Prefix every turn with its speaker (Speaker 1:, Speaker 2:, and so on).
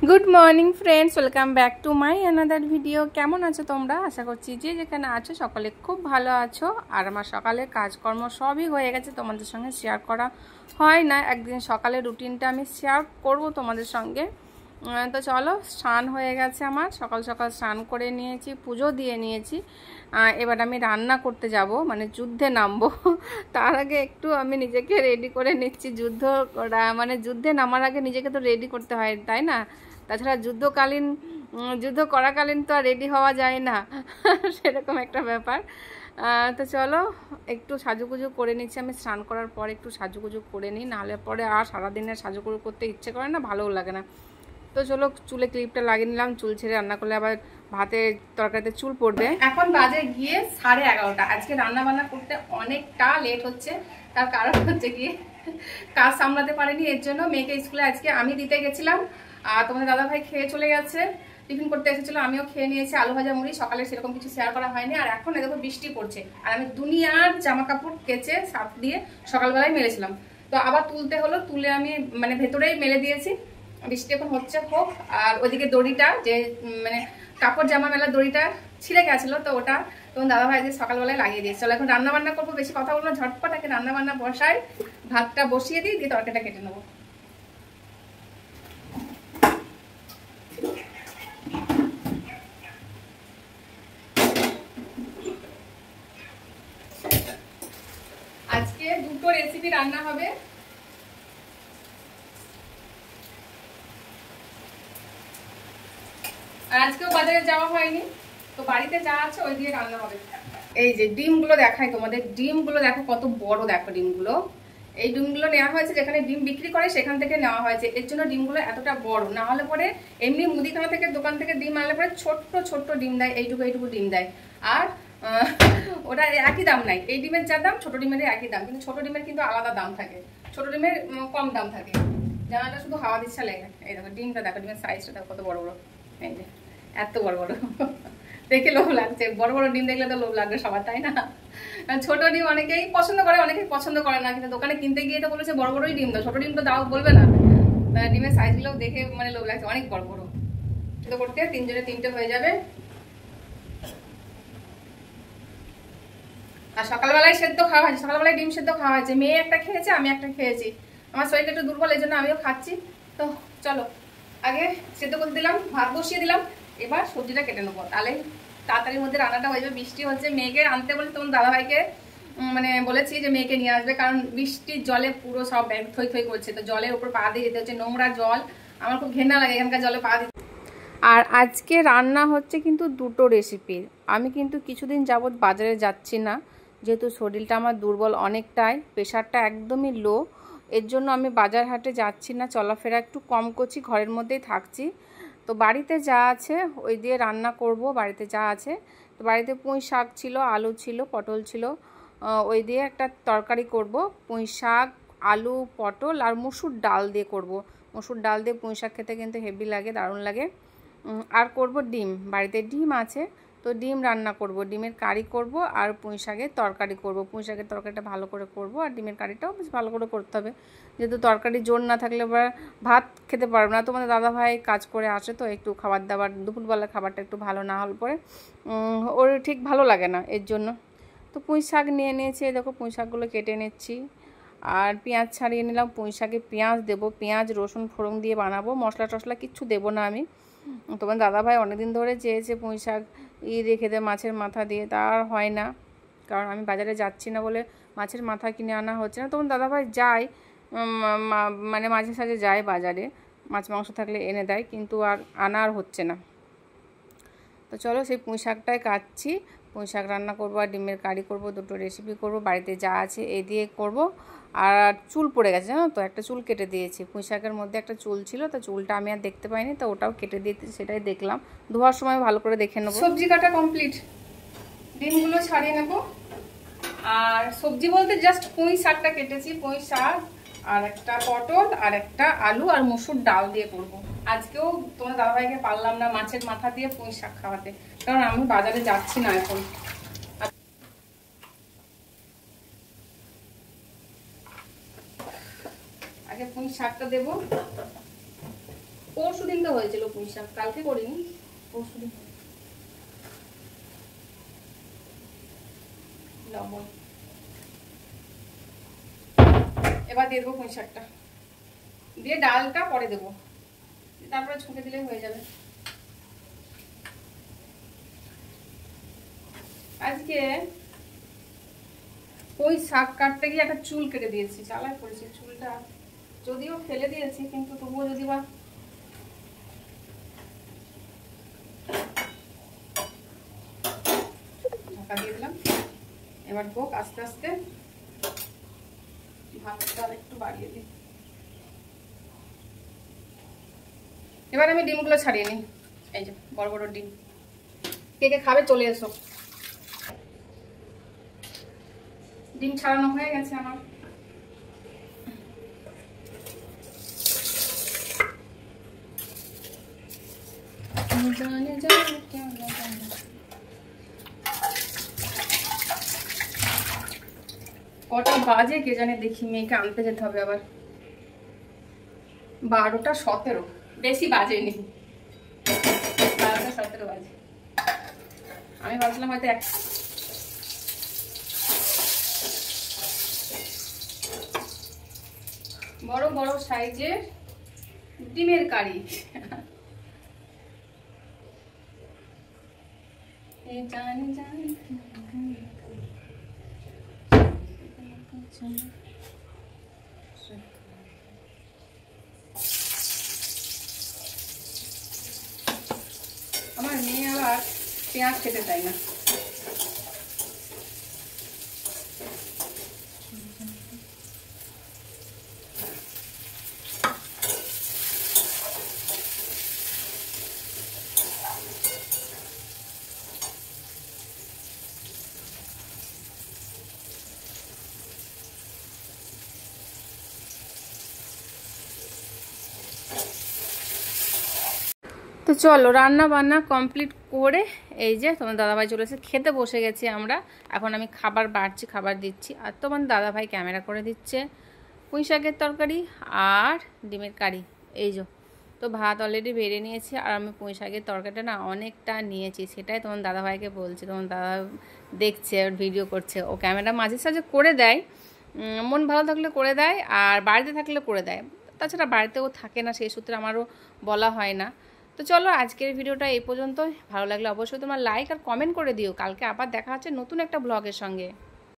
Speaker 1: Good morning friends, welcome back to my another video. কেমন আছো তোমরা? আশা করছি যে যেখানে আছো সকলে খুব ভালো আছো। আর আমার সকালের কাজকর্ম সবই হয়ে গেছে, তোমাদের সঙ্গে শেয়ার করা হয় না। একদিন সকালের রুটিনটা আমি শেয়ার করব তোমাদের সঙ্গে। তো চলো, স্নান হয়ে গেছে আমার, সকাল সকাল স্নান করে নিয়েছি, পুজো দিয়ে নিয়েছি। এবার আমি রান্না করতে যাব, মানে যুদ্ধে নামবো। তার আগে একটু আমি নিজেকে রেডি করে নিচ্ছি। মানে যুদ্ধে নামার আগে নিজেকে তো রেডি করতে হয়, তাই না? তাছাড়া যুদ্ধ করাকালীন তো আর রেডি হওয়া যায় না। সেরকম একটা ব্যাপার। তো চলো, একটু সাজুগুজু করে নিচ্ছি। আমি স্নান করার পর একটু সাজুগুজু করে নিই, নাহলে পরে আর সারাদিনের সাজুগুজু করতে ইচ্ছে করে না, ভালোও লাগে না। তো চলো, চুলে ক্লিপটা লাগিয়ে নিলাম। চুল ছেড়ে রান্না করলে আবার ভাতের তরকারিতে চুল পড়বে। এখন বাজে গিয়ে 11:30। আজকে রান্না বান্না করতে অনেকটা লেট হচ্ছে। তার কারণ হচ্ছে গিয়ে কাজ সামলাতে পারিনি, এর জন্য মেয়েকে স্কুলে আজকে আমি দিতে গেছিলাম। আর তোমাদের দাদা ভাই খেয়ে চলে গেছে, টিফিন করতে এসেছিলো, আমিও খেয়ে নিয়েছি আলু ভাজা মুড়ি। সকালে সেরকম কিছু শেয়ার করা হয়নি। আর এখন দেখো বৃষ্টি পড়ছে, আর আমি দুনিয়ার জামা কাপড় কেচে সাফ দিয়ে সকালবেলায় মেলেছিলাম। তো আবার তুলতে হলো, তুলে আমি মানে ভেতরেই মেলে দিয়েছি। বৃষ্টি এখন হচ্ছে, হোক। আর ওইদিকে দড়িটা, যে মানে কাপড় জামা মেলার দড়িটা ছিঁড়ে গেছিলো, তো ওটা তোমার দাদা ভাই যে সকালবেলায় লাগিয়ে দিয়েছে। চলো এখন রান্না বান্না করবো, বেশি কথা বলবো, ঝটপট আগে রান্না বান্না বসাই, ভাতটা বসিয়ে দিই, দিয়ে তরকারিটা কেটে নেবো। আজকে দুটো রেসিপি রান্না হবে। আর আজকেও বাজারে যাওয়া হয়নি, তো বাড়িতে যা আছে ওই দিয়ে রান্না হবে। এই যে ডিমগুলো দেখাই তোমাদের, ডিমগুলো দেখো কত বড়, দেখো ডিমগুলো। এই ডিমগুলো নেওয়া হয়েছে যেখানে ডিম বিক্রি করে সেখান থেকে নেওয়া হয়েছে, এর জন্য ডিমগুলো এতটা বড়। না হলে পরে এমনি মুদিখানা থেকে, দোকান থেকে ডিম আনলে পরে ছোট্ট ছোট্ট ডিম দেয়, এইটুকু এইটুকু ডিম দেয়। আর ওটা একই দাম নাই, এই ডিমের যা দাম ছোট ডিমের একই দাম, কিন্তু ছোট ডিমের কিন্তু আলাদা দাম থাকে, ছোট ডিমের কম দাম থাকে। জানাটা শুধু হাওয়া দিচ্ছে লেগে। এই দেখো ডিমটা, দেখো ডিমের সাইজটা দেখো কত বড় বড়, এই যে এত বড় বড়। দেখে লোভ লাগছে, বড় বড় ডিম দেখলে তো লোভ লাগবে সবার, তাই না? ছোট ডিম অনেকেই পছন্দ করে, অনেকেই পছন্দ করে না, কিন্তু দোকানে কিনতে গিয়ে তো বলেছে বড় বড়ই ডিম দাও, ছোট ডিম তো দাও বলবে না। ডিমের সাইজগুলো দেখে মানে লোভ লাগছে, অনেক বড় বড়। সেটা করতে তিনজনে তিনটে হয়ে যাবে। আর সকালবেলায় সেদ্ধ খাওয়া হয়েছে, সকালবেলায় ডিম সেদ্ধ খাওয়া হয়েছে, মেয়ে একটা খেয়েছে, আমি একটা খেয়েছি। আমার শরীরটা একটু দুর্বল, এই জন্য আমিও খাচ্ছি। তো চলো, আগে সেদ্ধ করে দিলাম, ভাত বসিয়ে দিলাম, এবার সবজিটা কেটে নেবো, তাহলে তাড়াতাড়ির মধ্যে রান্নাটা হয়ে যাবে। বৃষ্টি হচ্ছে, মেয়েকে আনতে বলে তোমার দাদাভাইকে মানে বলেছি যে মেয়েকে নিয়ে আসবে, কারণ বৃষ্টির জলে পুরো সব ব্যাগ থই থই করছে, তো জলের উপর পা দিয়ে যেতে হচ্ছে, নোংরা জল, আমার খুব ঘেন্না লাগে এখানকার জলে পা দিতে। আর আজকে রান্না হচ্ছে কিন্তু দুটো রেসিপির। আমি কিন্তু কিছুদিন যাবৎ বাজারে যাচ্ছি না, যেহেতু শরীরটা আমার দুর্বল অনেকটাই, প্রেশারটা একদমই লো, এর জন্য আমি বাজার হাটে যাচ্ছি না, চলাফেরা একটু কম করছি, ঘরের মধ্যেই থাকছি। তো বাড়িতে যা আছে ওই দিয়ে রান্না করব, বাড়িতে যা আছে। তো বাড়িতে পুঁই শাক ছিল, আলু ছিল, পটল ছিল, ওই দিয়ে একটা তরকারি করব। পুঁই শাক, আলু, পটল আর মসুর ডাল দিয়ে করব। মসুর ডাল দিয়ে পুঁই শাক খেতে কিন্তু হেভি লাগে, দারুণ লাগে। আর করব ডিম, বাড়িতে ডিম আছে, তো ডিম রান্না করব, ডিমের কারি করব, আর পুঁই শাকের তরকারি করব। পুঁই শাকের তরকারিটা ভালো করে করব, আর ডিমের কারিটাও বেশ ভালো করে করতে হবে, যেহেতু তরকারি জোর না থাকলে এবার ভাত খেতে পারবে না। তোমাদের দাদাভাই কাজ করে আসে, তো একটু খাবার দাবার, দুপুরবেলার খাবারটা একটু ভালো না হলে পরে ওর ঠিক ভালো লাগে না, এর জন্য। তো পুঁই শাক নিয়ে নিয়েছি, দেখো পুঁই শাকগুলো কেটে নিচ্ছি, আর পেঁয়াজ ছাড়িয়ে নিলাম। পুঁই শাকে পেঁয়াজ দেবো, পেঁয়াজ রসুন ফোড়ন দিয়ে বানাবো, মশলা টশলা কিচ্ছু দেবো না আমি। তোমার দাদাভাই অনেকদিন ধরে চেয়েছে পুঁই শাক রেখে দে মাছের মাথা দিয়ে, তা আর হয় না, কারণ আমি বাজারে যাচ্ছি না বলে মাছের মাথা কিনে আনা হচ্ছে না। তোমার দাদাভাই যায়, মানে মাঝে সাঝে যায় বাজারে, মাছ মাংস থাকলে এনে দেয়, কিন্তু আর আনা আর হচ্ছে না। তো চলো, সেই পুঁই শাকটাই কাটছি, পুঁই শাক রান্না করবো আর ডিমের কারি করব, দুটো রেসিপি করব, বাড়িতে যা আছে এই দিয়ে করব। আর চুল পড়ে গেছে, জানো তো, একটা চুল কেটে দিয়েছি, পুঁই শাকের মধ্যে একটা চুল ছিল, তো চুলটা আমি আর দেখতে পাইনি, তো ওটাও কেটে দিয়েছি, সেটাই দেখলাম, ধোয়ার সময় ভালো করে দেখে নেবো। সবজি কাটা কমপ্লিট, ডিমগুলো ছাড়িয়ে নেব। আর সবজি বলতে জাস্ট পুঁই শাকটা কেটেছি, পুঁই শাক আর একটা পটল আর একটা আলু আর মসুর ডাল দিয়ে করব। আজকেও তোমার দাদাভাইকে পারলাম না মাছের মাথা দিয়ে পুঁই শাক খাওয়াতে, কারণ আমি বাজারে যাচ্ছি না এখন। আগে পুঁই শাকটা দেবো। পরশুদিন তো হয়েছিল পুঁই শাক, কালকে করিনি, পরশুদিন। লবণ, এবার দিয়ে দেবো পুঁই শাকটা, দিয়ে ডালটা পরে দেবো, তারপরে ছুঁকে দিলে হয়ে যাবে। আজকে ওই শাক কাটতে গিয়ে একটা চুল কেটে দিয়েছি, চালাই করেছি চুলটা, যদিও ফেলে দিয়েছি কিন্তু তবুও যদি বা ঢাকা দিয়ে দিলাম। এবার হোক আস্তে আস্তে, ভাতটা একটু বাড়িয়ে দিই। এবার আমি ডিমগুলো ছাড়িয়ে নিই, এই যে বড় বড় ডিম। কে কে খাবে চলে এসো। ডিম ছাড়ানো হয়ে গেছে আমার। কটা বাজে কে জানে, দেখি মেয়েকে আনতে যেতে হবে আবার। 12টা 17, বেশি বাজেনি, 12টা 17 বাজে। আমি ভাবছিলাম হয়তো বড় বড় সাইজের ডিমের কারি। আমার মেয়ে আবার পেঁয়াজ খেতে চায় না। তো চলো রান্না বান্না কমপ্লিট করে এই যে তোমার দাদাভাই চলে এসে খেতে বসে গেছি আমরা। এখন আমি খাবার বাড়ছি, খাবার দিচ্ছি, আর তোমার দাদাভাই ক্যামেরা করে দিচ্ছে পুঁই শাকের তরকারি আর ডিমের কারি। এই যে তো ভাত অলরেডি বেড়ে নিয়েছি, আর আমি পুঁই শাকের তরকারিটা না অনেকটা নিয়েছি, সেটাই তোমার দাদাভাইকে বলছি। তোমার দাদা দেখছে, ওর ভিডিও করছে, ও ক্যামেরা মাঝে সাঝে করে দেয়, মন ভালো থাকলে করে দেয়, আর বাড়িতে থাকলে করে দেয়। তাছাড়া বাড়িতেও থাকে না, সেই সূত্রে আমারও বলা হয় না। তো চলো আজকের ভিডিওটা এই পর্যন্ত। ভালো লাগলে অবশ্যই তোমার লাইক আর কমেন্ট করে দিও। কালকে আবার দেখা হচ্ছে নতুন একটা ব্লগের সঙ্গে।